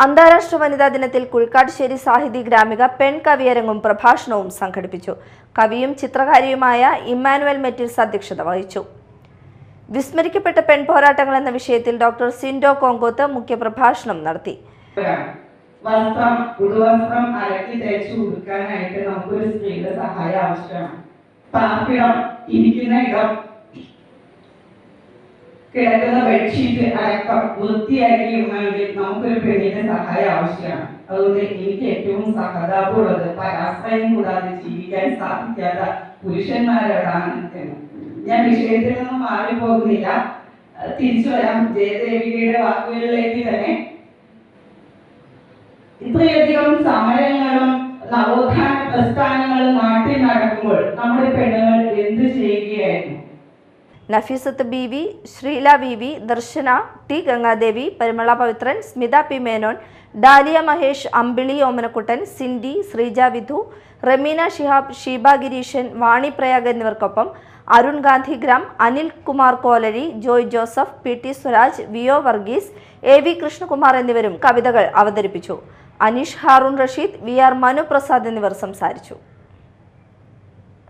അന്താരാഷ്ട്ര വനിതാ ദിനത്തിൽ കുഴിക്കാട്ടുശ്ശേരി സാഹിതി ഗ്രാമിക പെൺ കവിയരങ്ങും പ്രഭാഷണവും സംഘടിപ്പിച്ചു. കവിയും ചിത്രകാരിയുമായ ഇമ്മാനുവൽ മെറ്റിൽസ് അധ്യക്ഷത വഹിച്ചു. വിസ്മരിക്കപ്പെട്ട പെൺപോരാട്ടങ്ങൾ എന്ന വിഷയത്തിൽ ഡോക്ടർ സിൻഡോ കോങ്കോത്ത് മുഖ്യപ്രഭാഷണം നടത്തി. പുതുവസ്ത്രം അലക്കി തേച്ച് കൊടുക്കാനായിട്ട് നമുക്കൊരു സ്ത്രീയുടെ സഹായം ആവശ്യമാണ്. പാർപ്പിടം, ഇരിക്കുന്ന ഇടം, കിടക്കുന്ന ബെഡ്ഷീറ്റ് അടക്കം വൃത്തിയാക്കി നമുക്കൊരു പെണ്ണിന്റെ സഹായം ആവശ്യമാണ്. അതുകൊണ്ട് എനിക്ക് ഏറ്റവും സഹതാപമുള്ളത് പരാശ്രയം കൂടാതെ ജീവിക്കാൻ സാധിക്കാത്ത പുരുഷന്മാരോടാണ് എന്ന്. ഞാൻ വിഷയത്തിൽ നിന്നും മാറിപ്പോകുന്നില്ല, തിരിച്ചു വരാം. ജയദേവികയുടെ വാക്കുകളിലേക്ക് തന്നെ. ഇത്രയധികം സമരങ്ങളും നവോത്ഥാന പ്രസ്ഥാനങ്ങളും നാട്ടിൽ നടക്കുമ്പോൾ നമ്മുടെ പെണ്ണുങ്ങൾ എന്ത് ചെയ്യുകയായിരുന്നു? നഫീസത്ത് ബീവി, ശ്രീല ബീവി, ദർശന ടി ഗംഗാദേവി, പരിമള പവിത്രൻ, സ്മിത പി മേനോൻ, ഡാലിയ മഹേഷ്, അമ്പിളി ഓമനക്കുട്ടൻ, സിൻഡി, ശ്രീജ വിധു, റമീന ഷിഹാബ്, ഷീബ ഗിരീഷൻ, വാണി പ്രയാഗ് എന്നിവർക്കൊപ്പം Arun Gandhigram, Anil Kumar Kolari, Joy Joseph, P T Swaraj, V O Varghese, A V Krishnakumar എന്നിവരും കവിതകൾ അവതരിപ്പിച്ചു. അനീഷ് ഹാറൂൺ റഷീദ്, വി ആർ മനു പ്രസാദ് എന്നിവർ സംസാരിച്ചു.